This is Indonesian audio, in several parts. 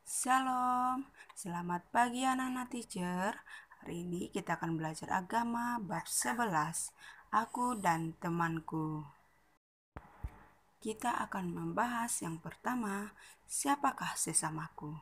Shalom, selamat pagi anak-anak teacher. Hari ini kita akan belajar agama bab 11, aku dan temanku. Kita akan membahas yang pertama, siapakah sesamaku?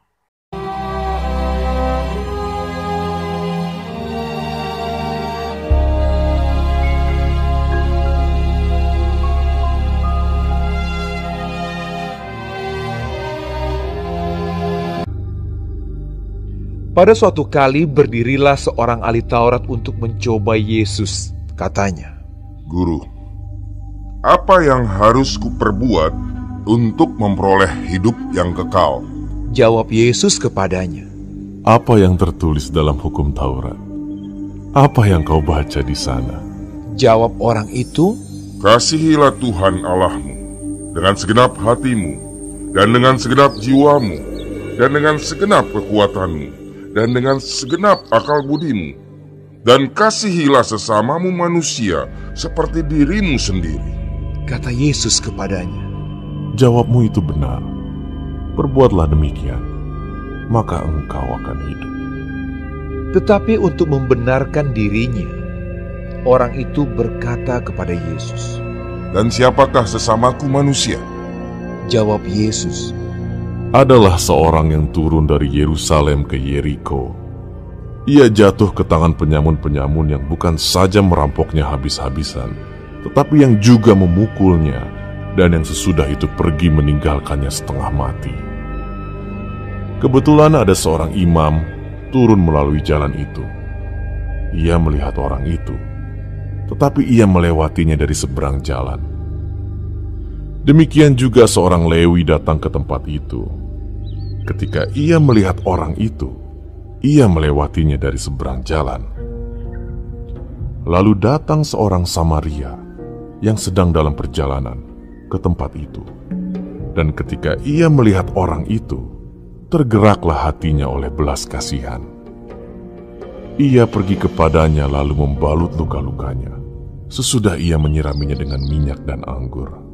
Pada suatu kali berdirilah seorang ahli Taurat untuk mencoba Yesus. Katanya, Guru, apa yang harus kuperbuat untuk memperoleh hidup yang kekal? jawab Yesus kepadanya, Apa yang tertulis dalam hukum Taurat? Apa yang kau baca di sana? jawab orang itu, Kasihilah Tuhan Allahmu dengan segenap hatimu, dan dengan segenap jiwamu, dan dengan segenap kekuatanmu, dan dengan segenap akal budimu, dan kasihilah sesamamu manusia seperti dirimu sendiri. kata Yesus kepadanya. Jawabmu itu benar. Perbuatlah demikian, maka engkau akan hidup. Tetapi untuk membenarkan dirinya, orang itu berkata kepada Yesus. Dan siapakah sesamaku manusia? Jawab Yesus, Adalah seorang yang turun dari Yerusalem ke Yeriko. Ia jatuh ke tangan penyamun-penyamun yang bukan saja merampoknya habis-habisan, tetapi yang juga memukulnya, dan yang sesudah itu pergi meninggalkannya setengah mati. Kebetulan ada seorang imam turun melalui jalan itu. Ia melihat orang itu, tetapi ia melewatinya dari seberang jalan. Demikian juga seorang Lewi datang ke tempat itu. Ketika ia melihat orang itu, ia melewatinya dari seberang jalan. Lalu datang seorang Samaria yang sedang dalam perjalanan ke tempat itu. Dan ketika ia melihat orang itu, tergeraklah hatinya oleh belas kasihan. Ia pergi kepadanya lalu membalut luka-lukanya. Sesudah ia menyiraminya dengan minyak dan anggur.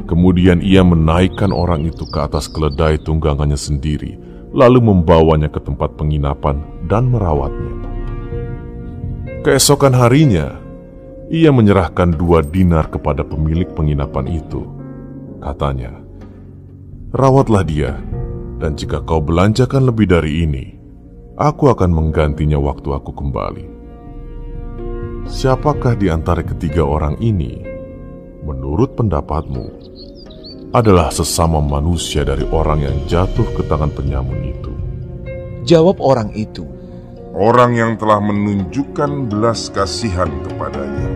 Kemudian ia menaikkan orang itu ke atas keledai tunggangannya sendiri, lalu membawanya ke tempat penginapan dan merawatnya. Keesokan harinya, ia menyerahkan 2 dinar kepada pemilik penginapan itu. Katanya, "Rawatlah dia, dan jika kau belanjakan lebih dari ini, aku akan menggantinya waktu aku kembali." Siapakah di antara ketiga orang ini, menurut pendapatmu, adalah sesama manusia dari orang yang jatuh ke tangan penyamun itu? Jawab orang itu, Orang yang telah menunjukkan belas kasihan kepadanya.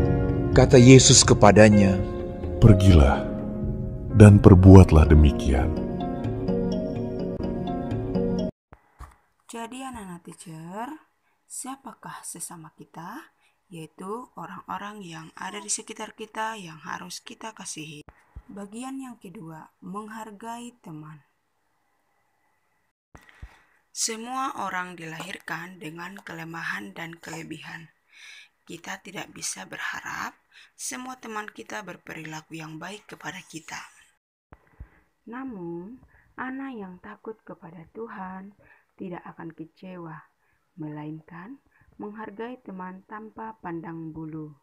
kata Yesus kepadanya, Pergilah dan perbuatlah demikian. Jadi anak-anak teacher, siapakah sesama kita? Yaitu orang-orang yang ada di sekitar kita yang harus kita kasihi. Bagian yang kedua, menghargai teman. Semua orang dilahirkan dengan kelemahan dan kelebihan. Kita tidak bisa berharap semua teman kita berperilaku yang baik kepada kita. Namun, anak yang takut kepada Tuhan tidak akan kecewa, melainkan menghargai teman tanpa pandang bulu.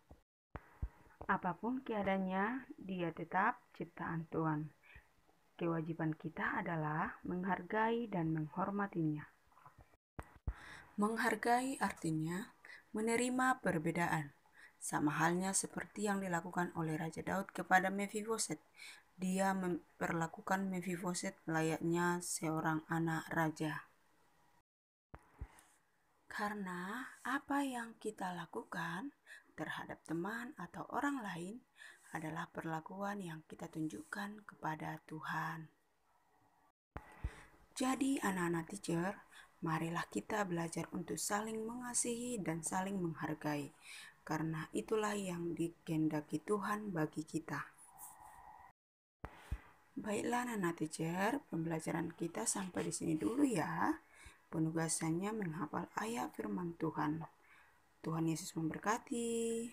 Apapun keadaannya, dia tetap ciptaan Tuhan. Kewajiban kita adalah menghargai dan menghormatinya. Menghargai artinya menerima perbedaan, sama halnya seperti yang dilakukan oleh Raja Daud kepada Mefiboset. Dia memperlakukan Mefiboset layaknya seorang anak raja. Karena apa yang kita lakukan terhadap teman atau orang lain adalah perlakuan yang kita tunjukkan kepada Tuhan. Jadi anak-anak teacher, marilah kita belajar untuk saling mengasihi dan saling menghargai, karena itulah yang dikehendaki Tuhan bagi kita. Baiklah anak-anak teacher, pembelajaran kita sampai di sini dulu ya. Penugasannya menghafal ayat firman Tuhan. Tuhan Yesus memberkati.